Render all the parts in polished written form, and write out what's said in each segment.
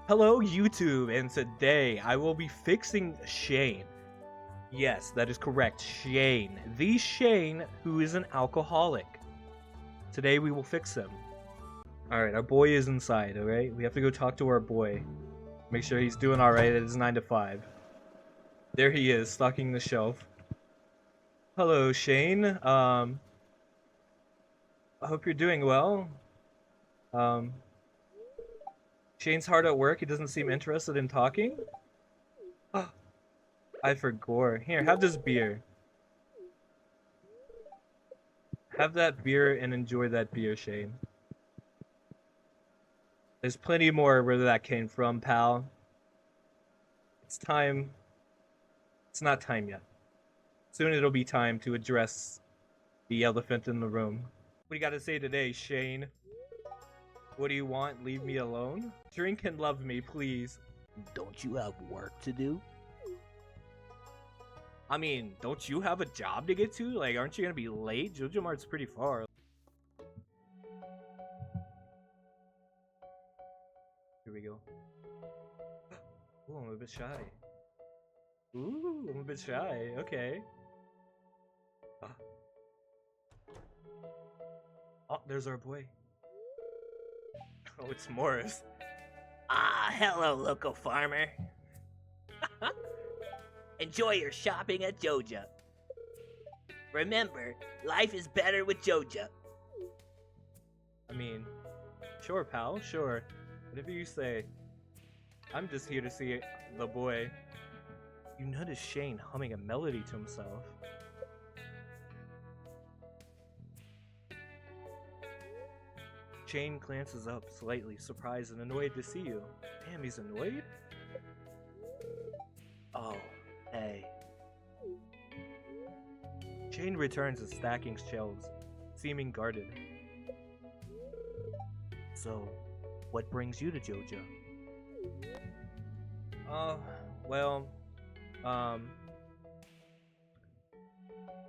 Hello YouTube, and today I will be fixing Shane. Yes, that is correct, Shane. The Shane who is an alcoholic. Today we will fix him. Alright, our boy is inside, alright? We have to go talk to our boy. Make sure he's doing alright at his 9 to 5. There he is, stocking the shelf. Hello, Shane. I hope you're doing well. Shane's hard at work. He doesn't seem interested in talking. Oh, I forgot. Here, have this beer. Have that beer and enjoy that beer, Shane. There's plenty more where that came from, pal. It's time. It's not time yet. Soon it'll be time to address the elephant in the room. What do you got to say today, Shane? What do you want? Leave me alone? Drink and love me, please. Don't you have work to do? I mean, don't you have a job to get to? Like, aren't you gonna be late? Jojo Mart's pretty far. Here we go. Ooh, I'm a bit shy. Ooh, I'm a bit shy. Okay. Oh, there's our boy. Oh, it's Morris. Ah, hello, local farmer. Enjoy your shopping at Joja. Remember, life is better with Joja. I mean, sure, pal, sure. Whatever you say. I'm just here to see the boy. You notice Shane humming a melody to himself. Shane glances up, slightly surprised and annoyed to see you. Damn, he's annoyed? Oh, hey. Shane returns to stacking shelves, seeming guarded. So, what brings you to Joja? Well,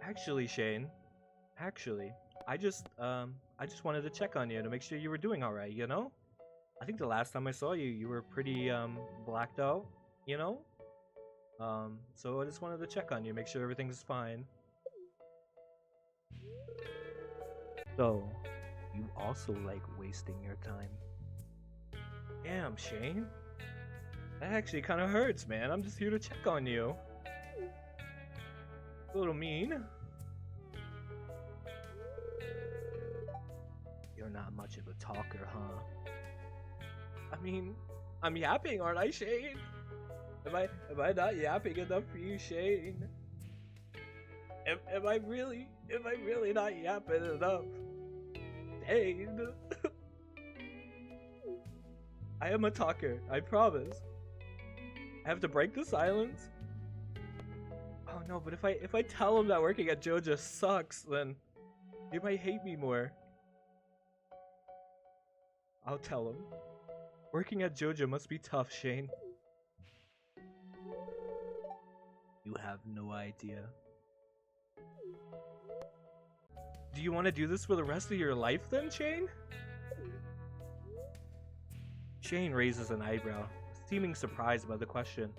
actually, Shane, I just wanted to check on you to make sure you were doing alright, you know? I think the last time I saw you, you were pretty, blacked out, you know? So I just wanted to check on you, make sure everything's fine. So, you also like wasting your time? Damn, Shane. That actually kind of hurts, man. I'm just here to check on you. A little mean. You're not much of a talker, huh? I mean, I'm yapping, aren't I, Shane? Am I not yapping enough for you, Shane? Am I really not yapping enough? Shane. I am a talker, I promise. I have to break the silence. Oh no, but if I tell him that working at Joja sucks, then he might hate me more. I'll tell him. Working at Joja must be tough, Shane. You have no idea. Do you want to do this for the rest of your life then, Shane? Shane raises an eyebrow, seeming surprised by the question.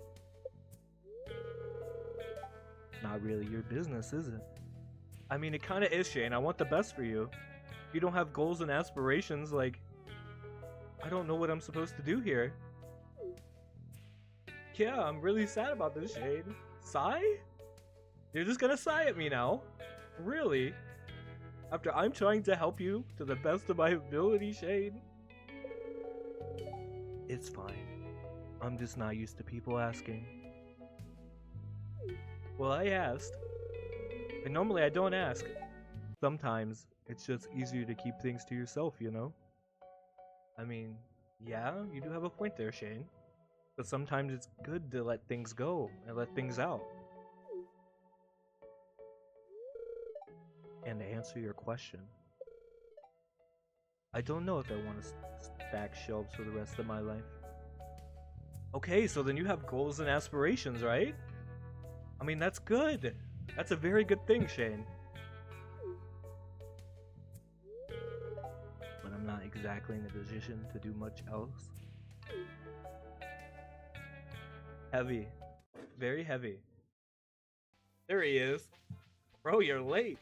Not really your business, is it? I mean, it kinda is, Shane. I want the best for you. If you don't have goals and aspirations, like, I don't know what I'm supposed to do here. Yeah, I'm really sad about this, Shane. Sigh? You're just gonna sigh at me now? Really? After I'm trying to help you to the best of my ability, Shane? It's fine. I'm just not used to people asking. Well, I asked. And normally I don't ask. Sometimes it's just easier to keep things to yourself, you know? I mean, yeah, you do have a point there, Shane. But sometimes it's good to let things go and let things out. And to answer your question, I don't know if I want to stack shelves for the rest of my life. Okay, so then you have goals and aspirations, right? I mean, that's good. That's a very good thing, Shane. But I'm not exactly in a position to do much else. Heavy. Very heavy. There he is. Bro, you're late.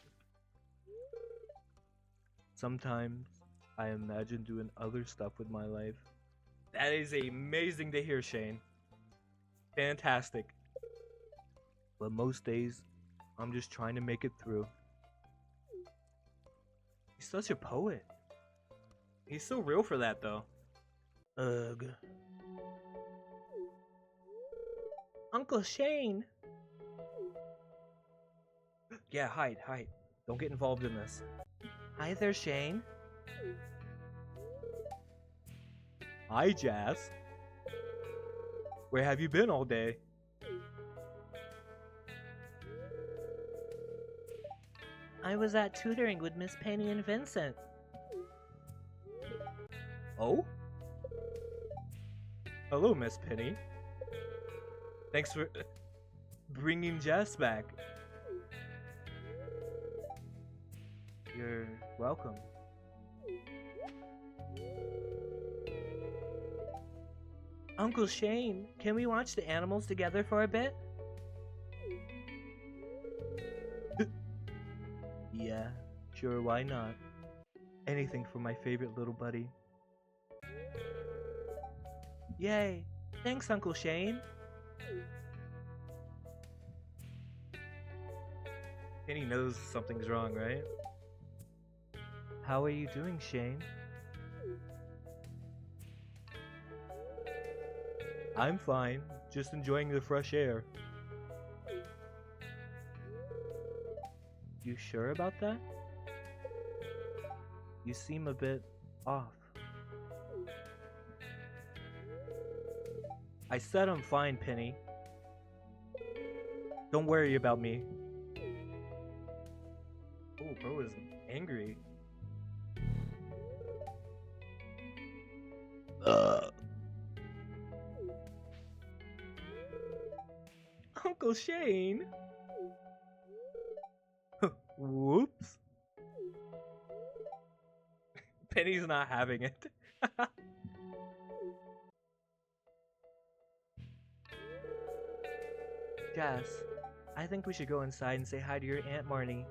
Sometimes I imagine doing other stuff with my life. That is amazing to hear, Shane. Fantastic. But most days, I'm just trying to make it through. He's such a poet. He's so real for that, though. Ugh. Uncle Shane! Yeah, hide. Don't get involved in this. Hi there, Shane. Hi, Jazz. Where have you been all day? I was at tutoring with Miss Penny and Vincent. Oh? Hello, Miss Penny. Thanks for bringing Jess back. You're welcome. Uncle Shane, can we watch the animals together for a bit? Yeah, sure, why not? Anything for my favorite little buddy. Yay! Thanks, Uncle Shane! Penny knows something's wrong, right? How are you doing, Shane? I'm fine, just enjoying the fresh air. You sure about that? You seem a bit off. I said I'm fine, Penny. Don't worry about me. Oh, bro is angry. Uncle Shane! Whoops. Penny's not having it. Jess, I think we should go inside and say hi to your Aunt Marnie.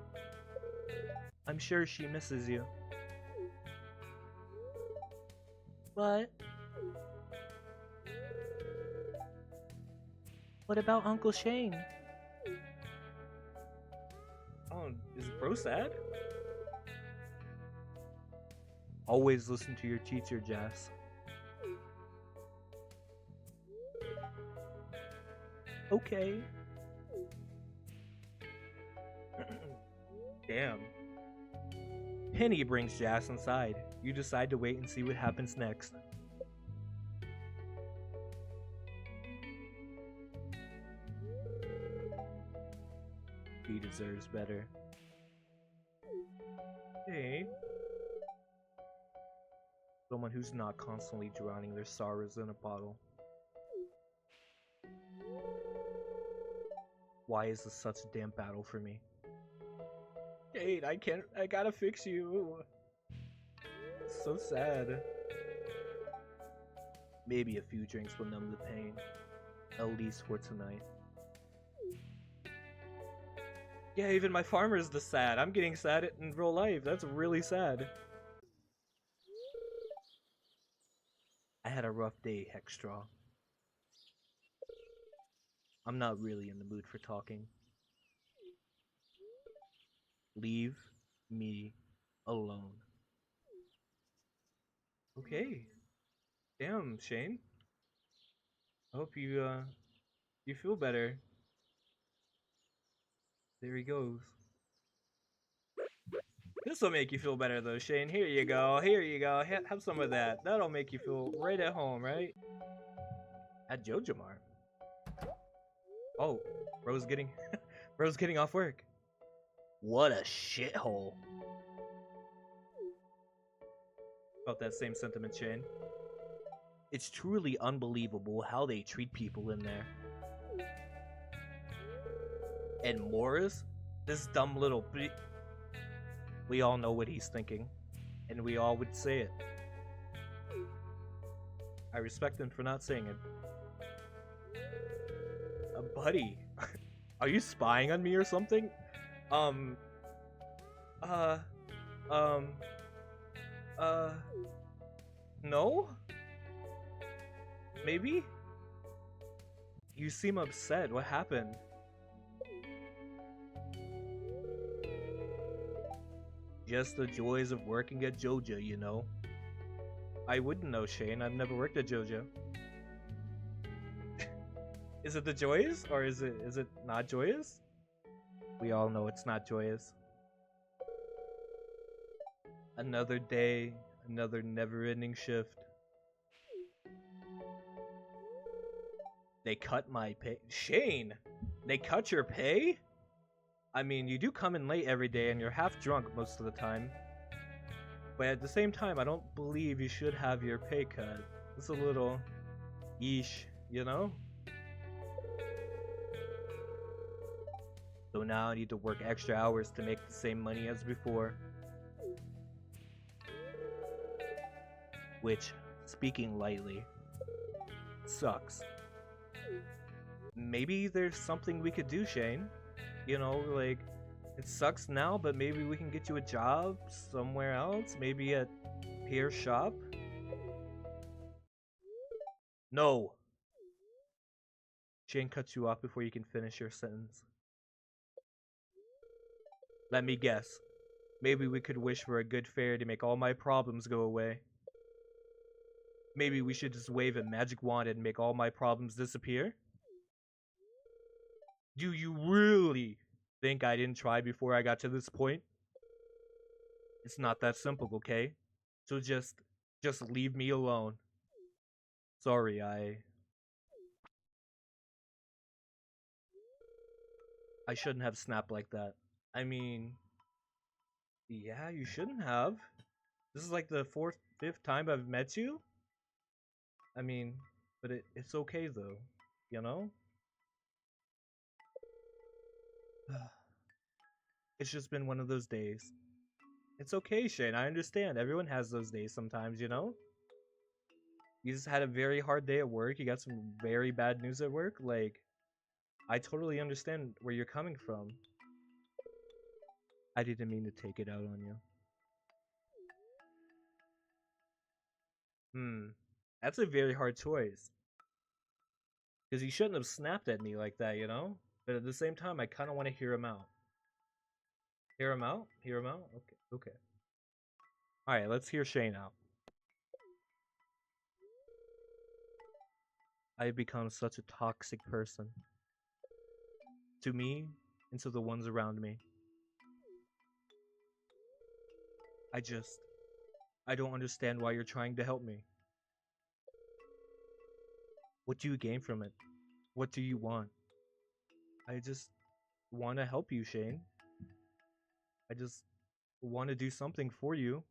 I'm sure she misses you. What? What about Uncle Shane? Oh, is bro sad? Always listen to your teacher, Jess. Okay. Damn. Penny brings Jess inside. You decide to wait and see what happens next. He deserves better. Hey. Someone who's not constantly drowning their sorrows in a bottle. Why is this such a damn battle for me? Kate, I gotta fix you. It's so sad. Maybe a few drinks will numb the pain. At least for tonight. Yeah, even my farmer's this sad. I'm getting sad in real life. That's really sad. I had a rough day, Hexstraw. I'm not really in the mood for talking. Leave me alone. Okay. Damn, Shane. I hope you feel better. There he goes. This will make you feel better though, Shane. Here you go. Here you go. Have some of that. That'll make you feel right at home, right? At Jojamar. Oh, bro's getting bro's getting off work. What a shithole. Felt that same sentiment, Shane. It's truly unbelievable how they treat people in there. And Morris, this dumb little we all know what he's thinking, and we all would say it. I respect him for not saying it. Buddy, are you spying on me or something? Um, uh, um, uh, no? Maybe? You seem upset. What happened? Just the joys of working at Joja, you know? I wouldn't know, Shane. I've never worked at Joja. Is it the joyous or is it not joyous? We all know it's not joyous. Another day, another never-ending shift. They cut my pay. Shane, they cut your pay? I mean, you do come in late every day and you're half drunk most of the time. But at the same time, I don't believe you should have your pay cut. It's a little yeesh, you know? So now I need to work extra hours to make the same money as before. Which, speaking lightly, sucks. Maybe there's something we could do, Shane. You know, like, it sucks now, but maybe we can get you a job somewhere else. Maybe at Pierre's shop. No. Shane cuts you off before you can finish your sentence. Let me guess. Maybe we could wish for a good fairy to make all my problems go away. Maybe we should just wave a magic wand and make all my problems disappear? Do you really think I didn't try before I got to this point? It's not that simple, okay? So just leave me alone. Sorry, I shouldn't have snapped like that. I mean, yeah, you shouldn't have. This is like the fifth time I've met you. I mean, but it's okay though, you know? It's just been one of those days. It's okay, Shane. I understand. Everyone has those days sometimes, you know? You just had a very hard day at work. You got some very bad news at work. Like, I totally understand where you're coming from. I didn't mean to take it out on you. That's a very hard choice. Because he shouldn't have snapped at me like that, you know? But at the same time, I kind of want to hear him out. Hear him out? Hear him out? Okay, okay. Alright, let's hear Shane out. I have become such a toxic person. To me, and to the ones around me. I don't understand why you're trying to help me. What do you gain from it? What do you want? I just want to help you, Shane. I just want to do something for you.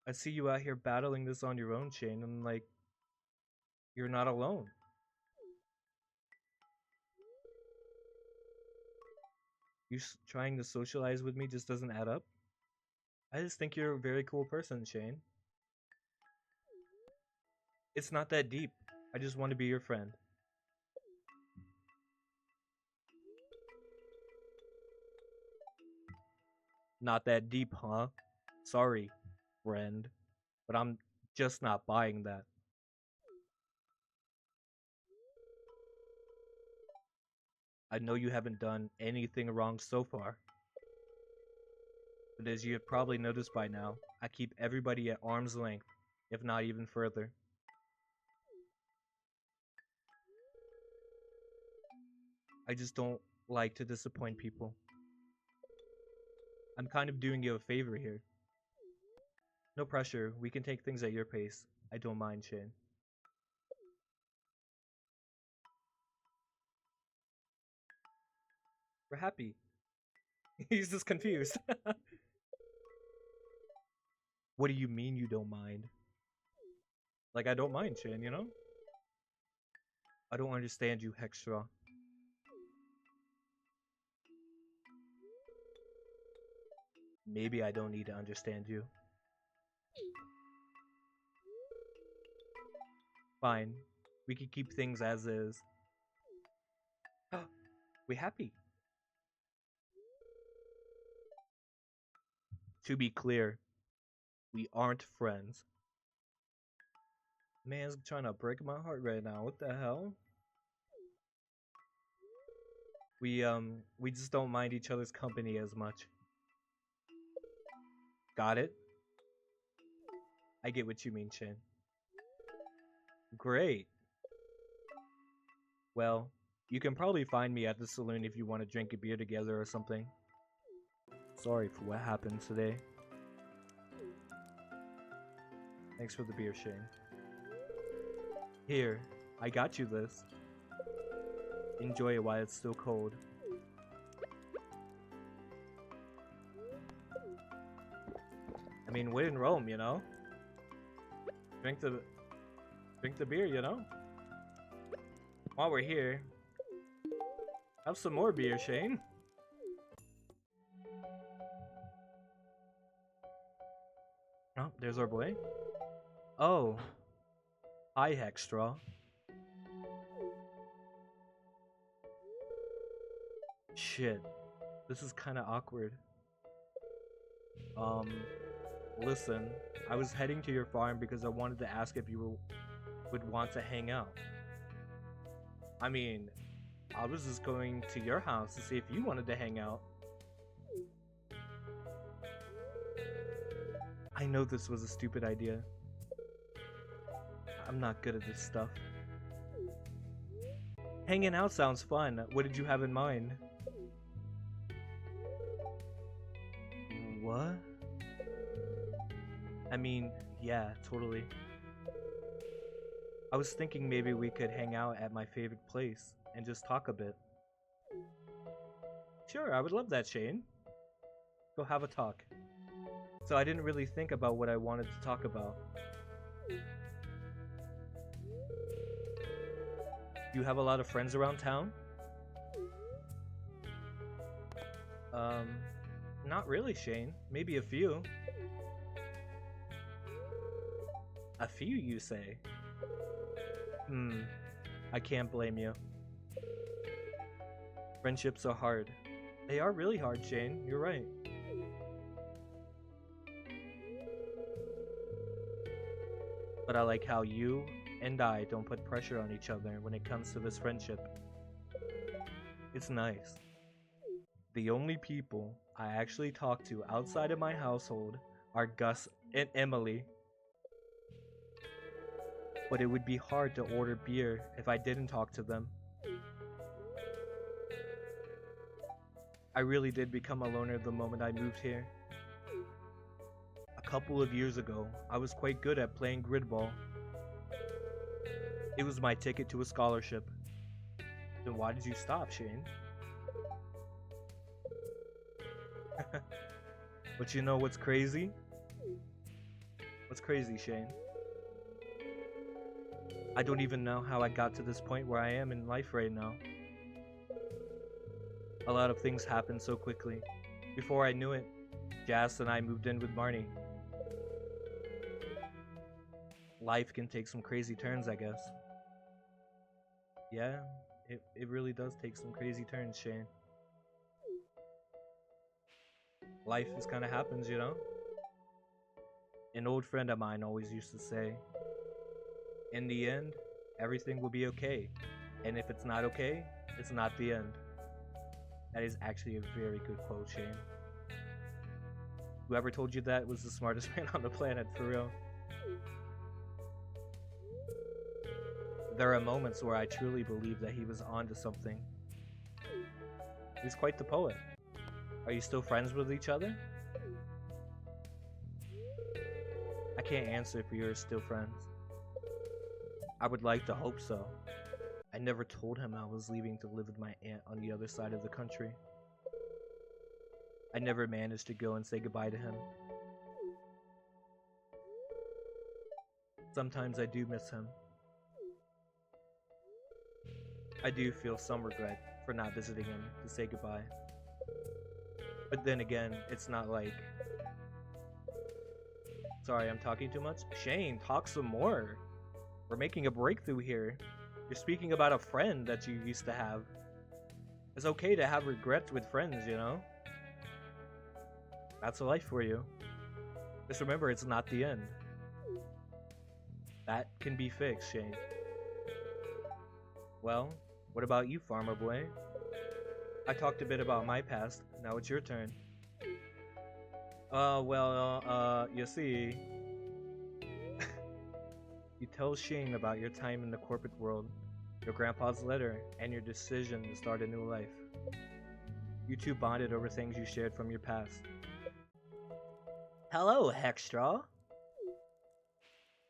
I see you out here battling this on your own, Shane, and like, you're not alone. Trying to socialize with me just doesn't add up. I just think you're a very cool person, Shane. It's not that deep. I just want to be your friend. Not that deep, huh? Sorry, friend. But I'm just not buying that. I know you haven't done anything wrong so far. But as you have probably noticed by now, I keep everybody at arm's length, if not even further. I just don't like to disappoint people. I'm kind of doing you a favor here. No pressure, we can take things at your pace. I don't mind, Shane. We're happy. He's just confused. What do you mean you don't mind? Like, I don't mind, Shane, you know? I don't understand you, Hextra. Maybe I don't need to understand you. Fine. We can keep things as is. We happy. To be clear, we aren't friends. Man's trying to break my heart right now. What the hell? We just don't mind each other's company as much. Got it? I get what you mean, Shane. Great. Well, you can probably find me at the saloon if you want to drink a beer together or something. Sorry for what happened today. Thanks for the beer, Shane. Here, I got you this. Enjoy it while it's still cold. I mean, we're in Rome, you know? Drink the beer, you know? While we're here, have some more beer, Shane. Oh, there's our boy. Oh. Hi, Hexstraw. Shit. This is kinda awkward. Listen. I was heading to your farm because I wanted to ask if you would want to hang out. I mean, I was just going to your house to see if you wanted to hang out. I know this was a stupid idea. I'm not good at this stuff. Hanging out sounds fun. What did you have in mind? What? I mean, yeah, totally. I was thinking maybe we could hang out at my favorite place and just talk a bit. Sure, I would love that, Shane. Go have a talk. So I didn't really think about what I wanted to talk about. You have a lot of friends around town? Not really, Shane. Maybe a few. A few, you say? I can't blame you. Friendships are hard. They are really hard, Shane. You're right. But I like how you and I don't put pressure on each other when it comes to this friendship. It's nice. The only people I actually talk to outside of my household are Gus and Emily. But it would be hard to order beer if I didn't talk to them. I really did become a loner the moment I moved here. A couple of years ago, I was quite good at playing gridball. It was my ticket to a scholarship. Then why did you stop, Shane? But you know what's crazy? What's crazy, Shane? I don't even know how I got to this point where I am in life right now. A lot of things happened so quickly. Before I knew it, Jas and I moved in with Marnie. Life can take some crazy turns, I guess. Yeah, it really does take some crazy turns, Shane. Life just kind of happens, you know? An old friend of mine always used to say, in the end, everything will be okay. And if it's not okay, it's not the end. That is actually a very good quote, Shane. Whoever told you that was the smartest man on the planet, for real. There are moments where I truly believe that he was onto something. He's quite the poet. Are you still friends with each other? I can't answer if you're still friends. I would like to hope so. I never told him I was leaving to live with my aunt on the other side of the country. I never managed to go and say goodbye to him. Sometimes I do miss him. I do feel some regret for not visiting him to say goodbye. But then again, it's not like... Sorry, I'm talking too much? Shane, talk some more. We're making a breakthrough here. You're speaking about a friend that you used to have. It's okay to have regrets with friends, you know? That's life for you. Just remember, it's not the end. That can be fixed, Shane. Well, what about you, farmer boy? I talked a bit about my past. Now it's your turn. You see, you tell Shane about your time in the corporate world, your grandpa's letter, and your decision to start a new life. You two bonded over things you shared from your past. Hello, Hexstraw.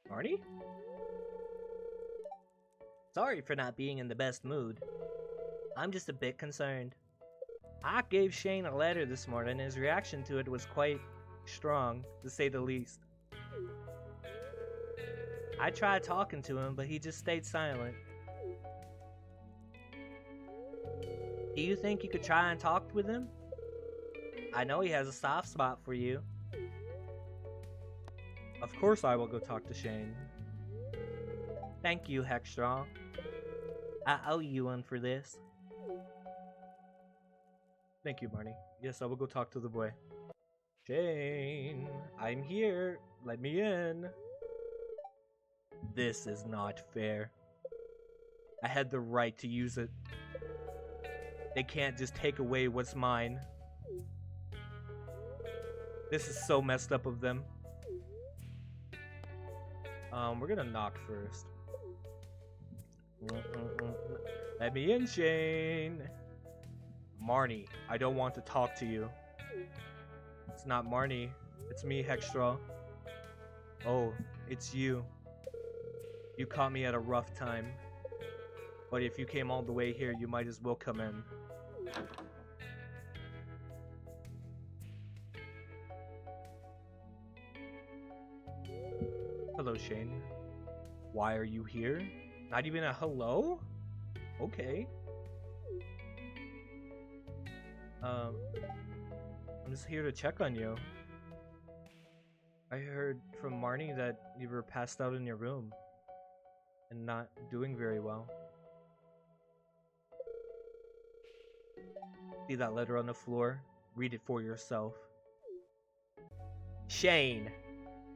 Marty? Sorry for not being in the best mood. I'm just a bit concerned. I gave Shane a letter this morning and his reaction to it was quite strong, to say the least. I tried talking to him, but he just stayed silent. Do you think you could try and talk with him? I know he has a soft spot for you. Of course I will go talk to Shane. Thank you, Hexstraw. I owe you one for this. Thank you, Marnie. Yes, I will go talk to the boy. Shane, I'm here. Let me in. This is not fair. I had the right to use it. They can't just take away what's mine. This is so messed up of them. We're gonna knock first. Let me in, Shane. Marnie, I don't want to talk to you. It's not Marnie. It's me, Hexstraw. Oh, it's you. You caught me at a rough time. But if you came all the way here, you might as well come in. Hello, Shane. Why are you here? Not even a hello? Okay. I'm just here to check on you. I heard from Marnie that you were passed out in your room and not doing very well. See that letter on the floor? Read it for yourself. Shane,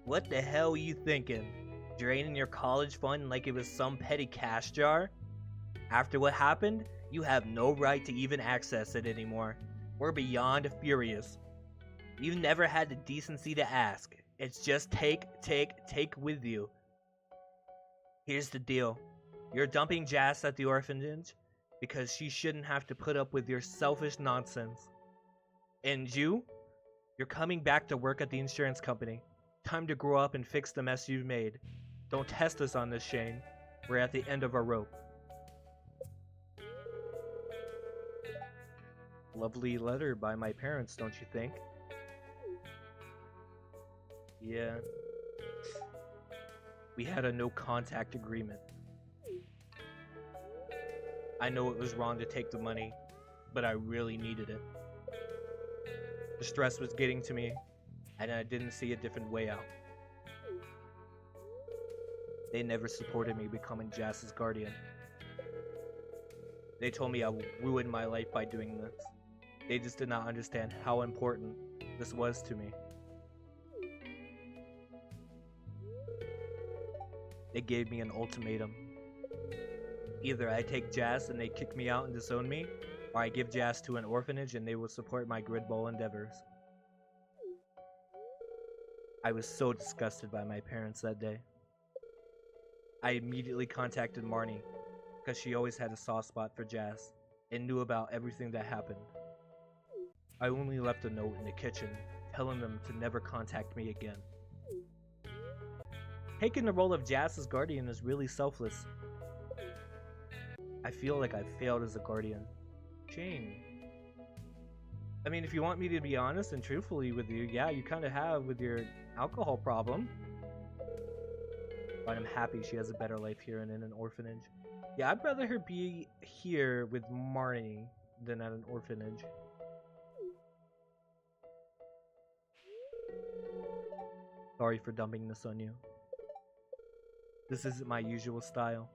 what the hell are you thinking? Draining your college fund like it was some petty cash jar? After what happened, you have no right to even access it anymore. We're beyond furious. You've never had the decency to ask. It's just take with you. Here's the deal. You're dumping Jazz at the orphanage because she shouldn't have to put up with your selfish nonsense. And you're coming back to work at the insurance company. Time to grow up and fix the mess you've made. Don't test us on this, Shane. We're at the end of our rope. Lovely letter by my parents, don't you think? Yeah. We had a no contact agreement. I know it was wrong to take the money, but I really needed it. The stress was getting to me, and I didn't see a different way out. They never supported me becoming Jazz's guardian. They told me I would ruin my life by doing this. They just did not understand how important this was to me. They gave me an ultimatum. Either I take Jazz and they kick me out and disown me, or I give Jazz to an orphanage and they will support my gridball endeavors. I was so disgusted by my parents that day. I immediately contacted Marnie, because she always had a soft spot for Jazz, and knew about everything that happened. I only left a note in the kitchen, telling them to never contact me again. Taking the role of Jazz's guardian is really selfless. I feel like I failed as a guardian. Shane. I mean, if you want me to be honest and truthfully with you, yeah, you kind of have with your alcohol problem. But I'm happy she has a better life here and in an orphanage. Yeah, I'd rather her be here with Marnie than at an orphanage. Sorry for dumping this on you. This isn't my usual style.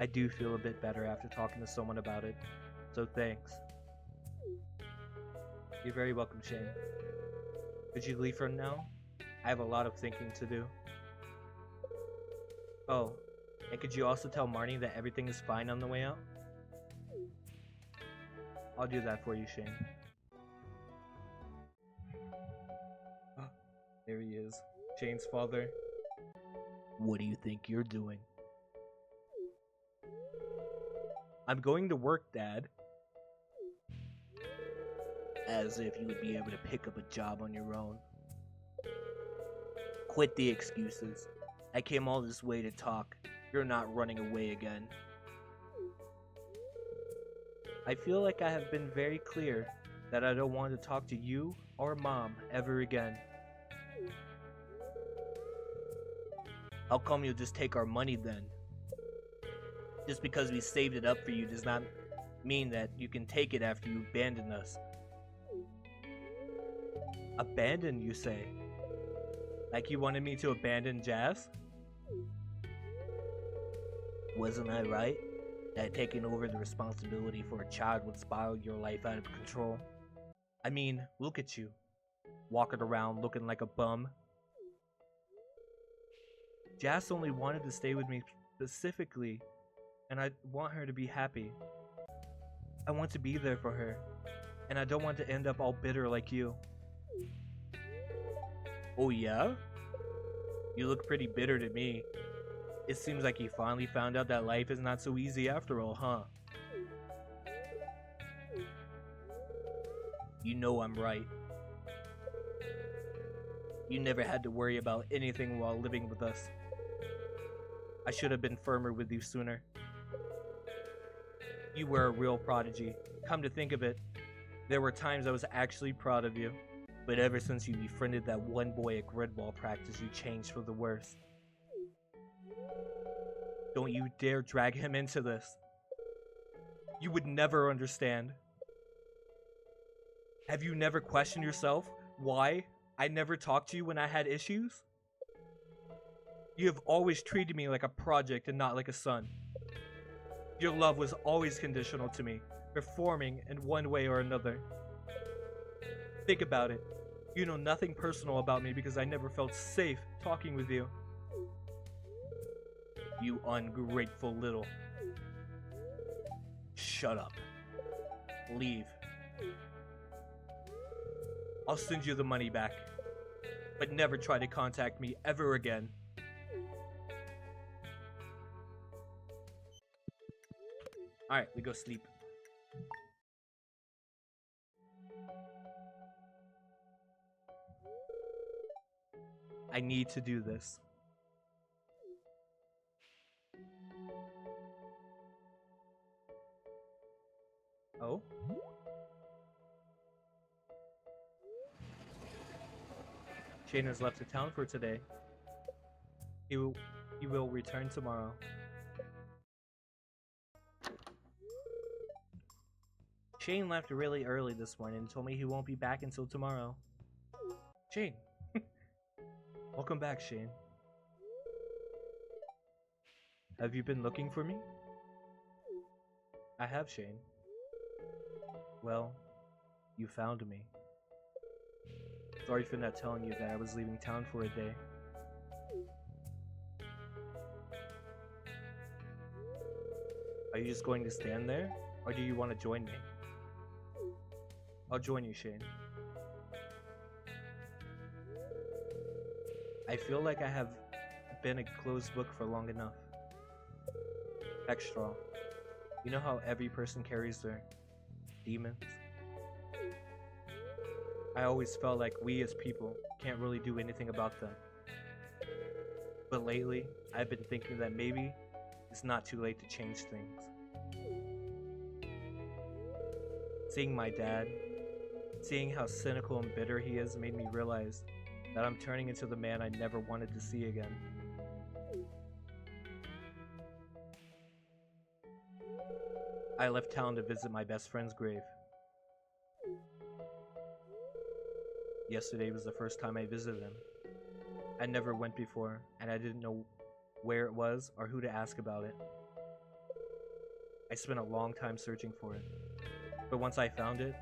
I do feel a bit better after talking to someone about it, so thanks. You're very welcome, Shane. Could you leave for now? I have a lot of thinking to do. Oh, and could you also tell Marnie that everything is fine on the way out? I'll do that for you, Shane. Oh, there he is. Shane's father. What do you think you're doing? I'm going to work, Dad. As if you would be able to pick up a job on your own. Quit the excuses. I came all this way to talk. You're not running away again. I feel like I have been very clear that I don't want to talk to you or Mom ever again. How come you'll just take our money then? Just because we saved it up for you does not mean that you can take it after you abandon us. Abandon, you say? Like you wanted me to abandon Jazz? Wasn't I right? That taking over the responsibility for a child would spiral your life out of control? I mean, look at you. Walking around looking like a bum. Jazz only wanted to stay with me specifically, and I want her to be happy. I want to be there for her, and I don't want to end up all bitter like you. Oh yeah? You look pretty bitter to me. It seems like you finally found out that life is not so easy after all, huh? You know I'm right. You never had to worry about anything while living with us. I should have been firmer with you sooner. You were a real prodigy. Come to think of it, there were times I was actually proud of you. But ever since you befriended that one boy at gridball practice, you changed for the worse. Don't you dare drag him into this. You would never understand. Have you never questioned yourself why I never talked to you when I had issues? You have always treated me like a project and not like a son. Your love was always conditional to me, performing in one way or another. Think about it. You know nothing personal about me because I never felt safe talking with you. You ungrateful little. Shut up. Leave. I'll send you the money back. But never try to contact me ever again. Alright, we go sleep. I need to do this. Oh? Shane has left the town for today. He will return tomorrow. Shane left really early this morning and told me he won't be back until tomorrow. Shane. Welcome back, Shane. Have you been looking for me? I have, Shane. Well, you found me. Sorry for not telling you that I was leaving town for a day. Are you just going to stand there, or do you want to join me? I'll join you, Shane. I feel like I have been a closed book for long enough. Extra. You know how every person carries their demons? I always felt like we as people can't really do anything about them. But lately, I've been thinking that maybe it's not too late to change things. Seeing my dad, seeing how cynical and bitter he is made me realize that I'm turning into the man I never wanted to see again. I left town to visit my best friend's grave. Yesterday was the first time I visited him. I never went before, and I didn't know where it was or who to ask about it. I spent a long time searching for it, but once I found it,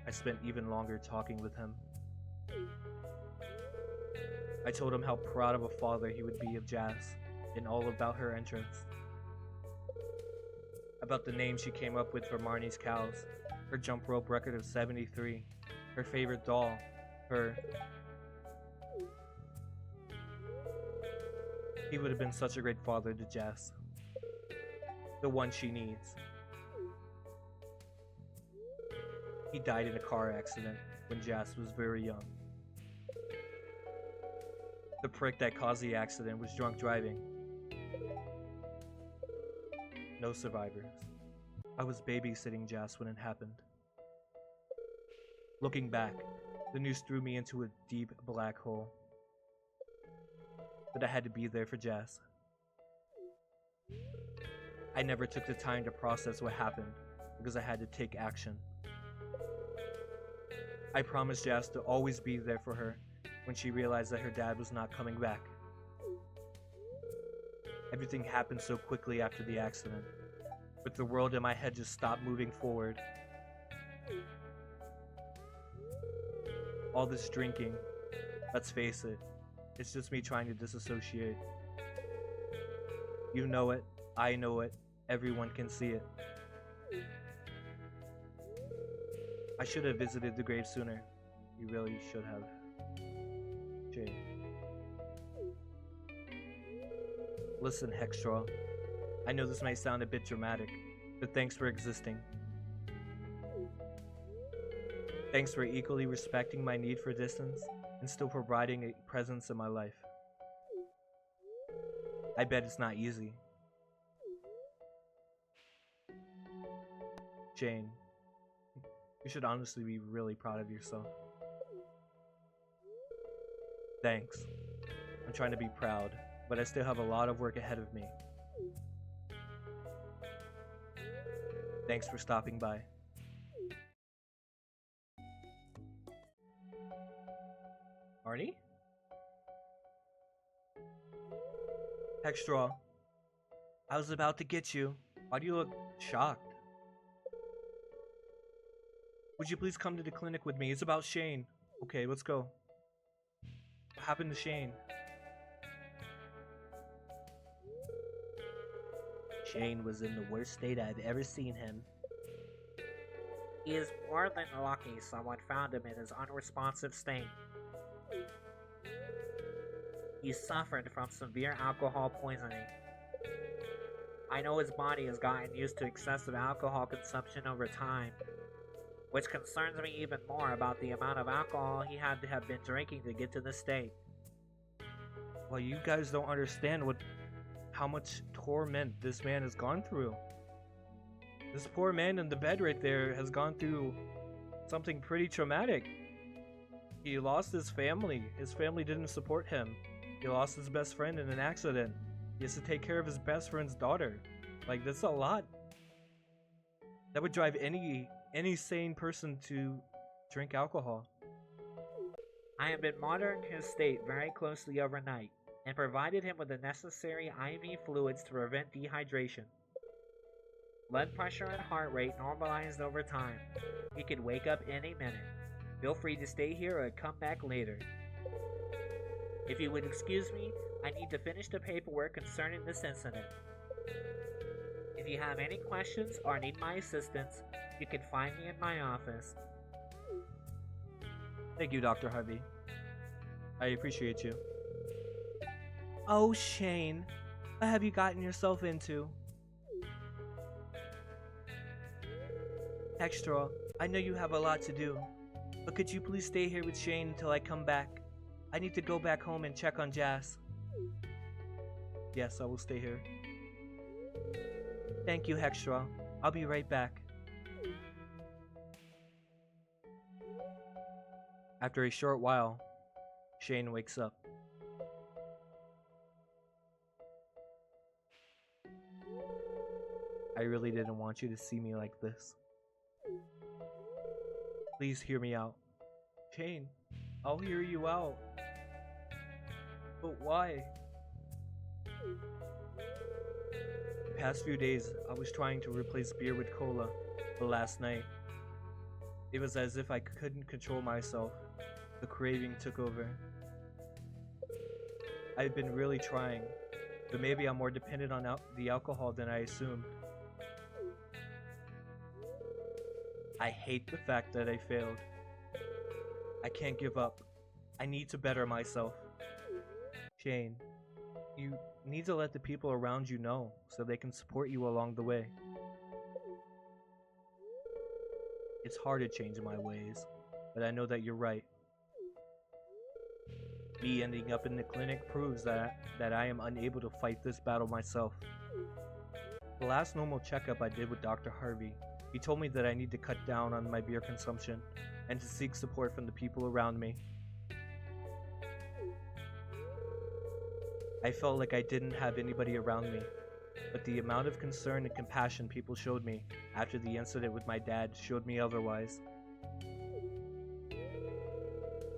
I spent even longer talking with him. I told him how proud of a father he would be of Jazz, and all about her entrance. About the name she came up with for Marnie's cows, her jump rope record of 73, her favorite doll, her... He would have been such a great father to Jess. The one she needs. He died in a car accident when Jess was very young. The prick that caused the accident was drunk driving. No survivors. I was babysitting Jess when it happened. Looking back, the news threw me into a deep black hole. But I had to be there for Jess. I never took the time to process what happened because I had to take action. I promised Jess to always be there for her when she realized that her dad was not coming back. Everything happened so quickly after the accident, but the world in my head just stopped moving forward. All this drinking, let's face it, it's just me trying to disassociate. You know it, I know it, everyone can see it. I should have visited the grave sooner. You really should have. Jay. Listen, Hextraw. I know this might sound a bit dramatic, but thanks for existing. Thanks for equally respecting my need for distance and still providing a presence in my life. I bet it's not easy. Jane, you should honestly be really proud of yourself. Thanks. I'm trying to be proud, but I still have a lot of work ahead of me. Thanks for stopping by. Arnie? Hextraw, I was about to get you. Why do you look shocked? Would you please come to the clinic with me? It's about Shane. Okay, let's go. What happened to Shane? Shane was in the worst state I've ever seen him. He is more than lucky someone found him in his unresponsive state. He suffered from severe alcohol poisoning. I know his body has gotten used to excessive alcohol consumption over time, which concerns me even more about the amount of alcohol he had to have been drinking to get to this state. Well, you guys don't understand how much torment this man has gone through. This poor man in the bed right there has gone through something pretty traumatic. He lost his family. His family didn't support him. He lost his best friend in an accident. He has to take care of his best friend's daughter. Like, that's a lot. That would drive any sane person to drink alcohol. I have been monitoring his state very closely overnight and provided him with the necessary IV fluids to prevent dehydration. Blood pressure and heart rate normalized over time. He could wake up any minute. Feel free to stay here or come back later. If you would excuse me, I need to finish the paperwork concerning this incident. If you have any questions or need my assistance, you can find me in my office. Thank you, Dr. Harvey. I appreciate you. Oh, Shane, what have you gotten yourself into? Hextraw, I know you have a lot to do, but could you please stay here with Shane until I come back? I need to go back home and check on Jazz. Yes, I will stay here. Thank you, Hextraw. I'll be right back. After a short while, Shane wakes up. I really didn't want you to see me like this. Please hear me out. Shane, I'll hear you out. But why? past few days, I was trying to replace beer with cola, but last night, it was as if I couldn't control myself. The craving took over. I've been really trying, but maybe I'm more dependent on the alcohol than I assumed. I hate the fact that I failed. I can't give up. I need to better myself. Shane, you need to let the people around you know so they can support you along the way. It's hard to change my ways, but I know that you're right. Me ending up in the clinic proves that I am unable to fight this battle myself. The last normal checkup I did with Dr. Harvey, he told me that I need to cut down on my beer consumption and to seek support from the people around me. I felt like I didn't have anybody around me, but the amount of concern and compassion people showed me after the incident with my dad showed me otherwise.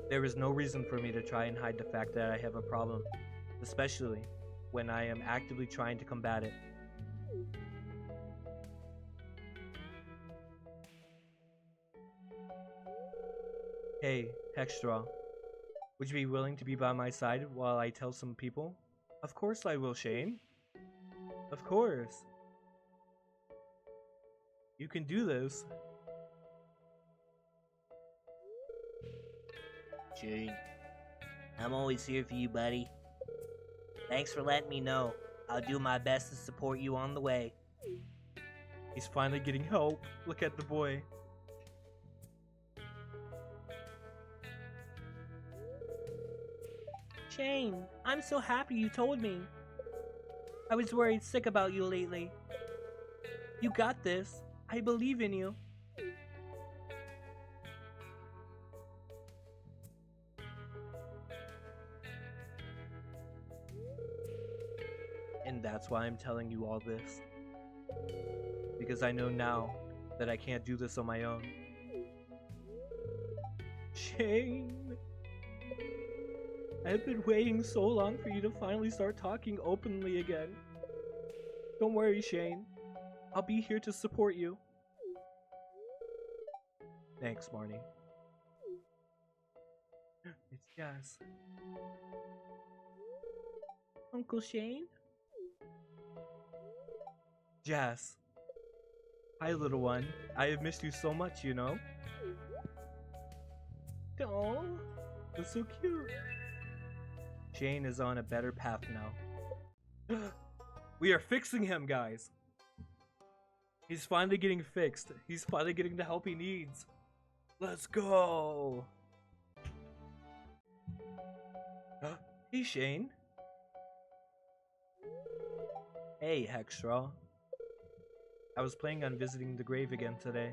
There is no reason for me to try and hide the fact that I have a problem, especially when I am actively trying to combat it. Hey, Hexstraw, would you be willing to be by my side while I tell some people? Of course I will, Shane. Of course. You can do this. Shane, I'm always here for you, buddy. Thanks for letting me know. I'll do my best to support you on the way. He's finally getting help. Look at the boy. Shane, I'm so happy you told me. I was worried sick about you lately. You got this. I believe in you. And that's why I'm telling you all this. Because I know now that I can't do this on my own. Shane! I've been waiting so long for you to finally start talking openly again. Don't worry, Shane. I'll be here to support you. Thanks, Marnie. It's Jazz. Uncle Shane? Jazz. Hi, little one. I have missed you so much, you know? Oh, That's so cute. Shane is on a better path now. We are fixing him, guys. He's finally getting fixed. He's finally getting the help he needs. Let's go. Hey, Shane. Hey, Hexstraw. I was planning on visiting the grave again today.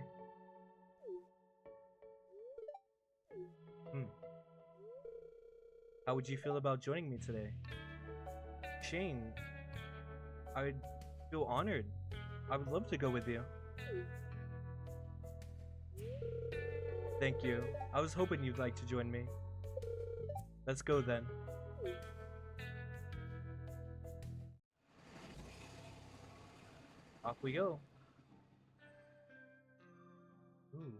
How would you feel about joining me today? Shane, I would feel honored. I would love to go with you. Thank you. I was hoping you'd like to join me. Let's go then. Off we go. Ooh.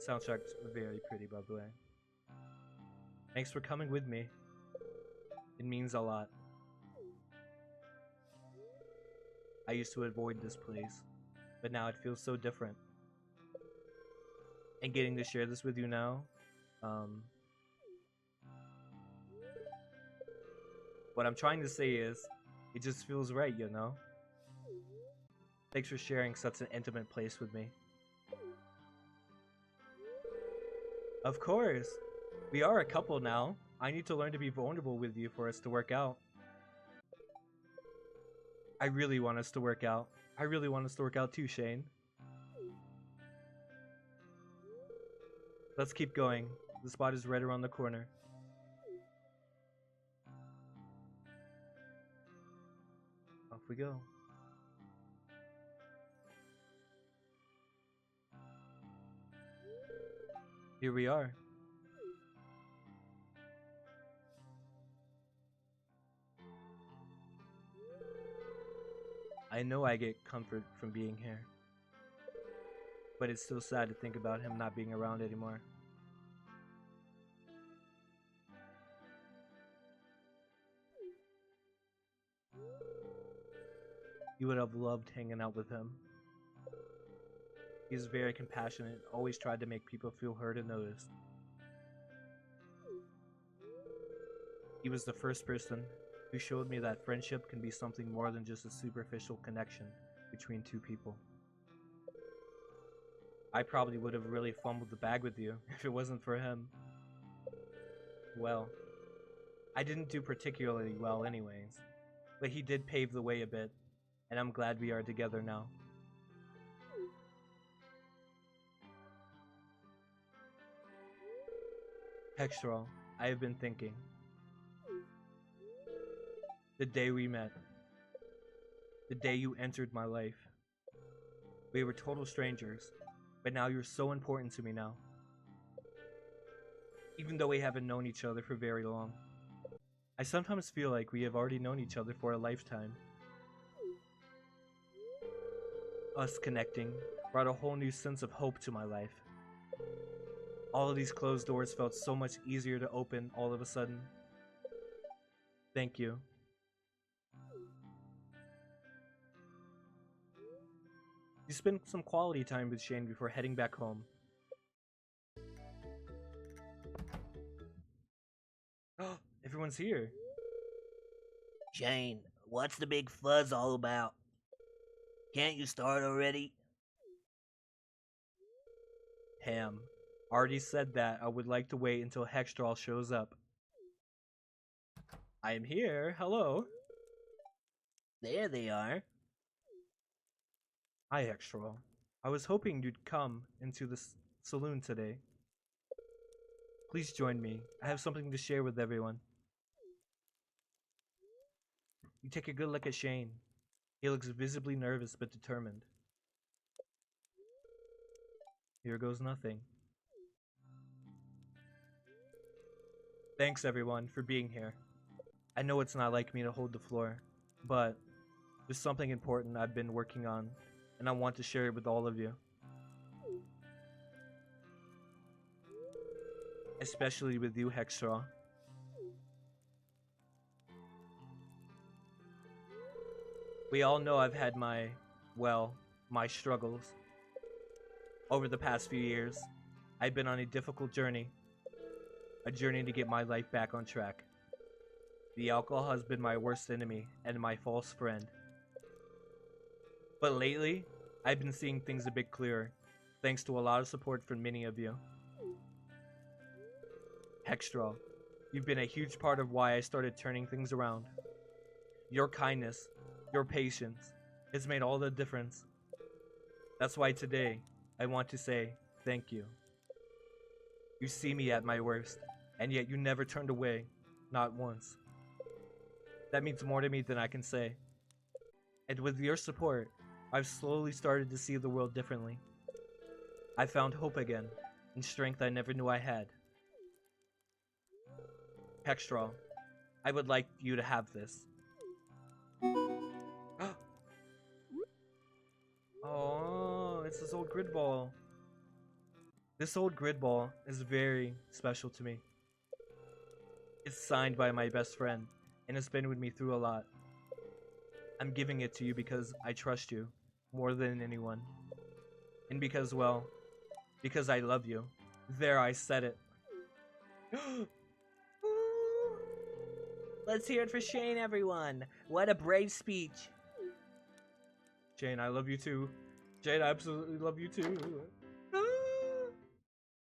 Soundtrack's very pretty, by the way. Thanks for coming with me. It means a lot. I used to avoid this place, but now it feels so different. And getting to share this with you now, what I'm trying to say is, it just feels right, you know? Thanks for sharing such an intimate place with me. Of course! We are a couple now. I need to learn to be vulnerable with you for us to work out. I really want us to work out. I really want us to work out too, Shane. Let's keep going. The spot is right around the corner. Off we go. Here we are. I know I get comfort from being here. But it's still sad to think about him not being around anymore. You would have loved hanging out with him. He was very compassionate, always tried to make people feel heard and noticed. He was the first person who showed me that friendship can be something more than just a superficial connection between two people. I probably would have really fumbled the bag with you if it wasn't for him. Well, I didn't do particularly well anyways, but he did pave the way a bit, and I'm glad we are together now. Hextral, I have been thinking. The day we met. The day you entered my life. We were total strangers, but now you're so important to me now. Even though we haven't known each other for very long. I sometimes feel like we have already known each other for a lifetime. Us connecting brought a whole new sense of hope to my life. All of these closed doors felt so much easier to open all of a sudden. Thank you. You spent some quality time with Shane before heading back home. Everyone's here. Shane, what's the big fuzz all about? Can't you start already? Ham. Already said that I would like to wait until Hextral shows up. I am here. Hello. There they are. Hi, Hextral. I was hoping you'd come into the saloon today. Please join me. I have something to share with everyone. You take a good look at Shane. He looks visibly nervous but determined. Here goes nothing. Thanks everyone for being here. I know it's not like me to hold the floor, but there's something important I've been working on, and I want to share it with all of you. Especially with you, Hextral. We all know I've had my struggles. Over the past few years, I've been on a difficult journey. A journey to get my life back on track. The alcohol has been my worst enemy and my false friend. But lately, I've been seeing things a bit clearer, thanks to a lot of support from many of you. Hextral, you've been a huge part of why I started turning things around. Your kindness, your patience, has made all the difference. That's why today, I want to say thank you. You see me at my worst, and yet you never turned away, not once. That means more to me than I can say. And with your support, I've slowly started to see the world differently. I found hope again, and strength I never knew I had. Hextral, I would like you to have this. Oh, it's this old grid ball. This old grid ball is very special to me. It's signed by my best friend, and it's been with me through a lot. I'm giving it to you because I trust you more than anyone. And because, well, because I love you. There, I said it. Let's hear it for Shane, everyone. What a brave speech. Shane, I love you too. Jane, I absolutely love you too.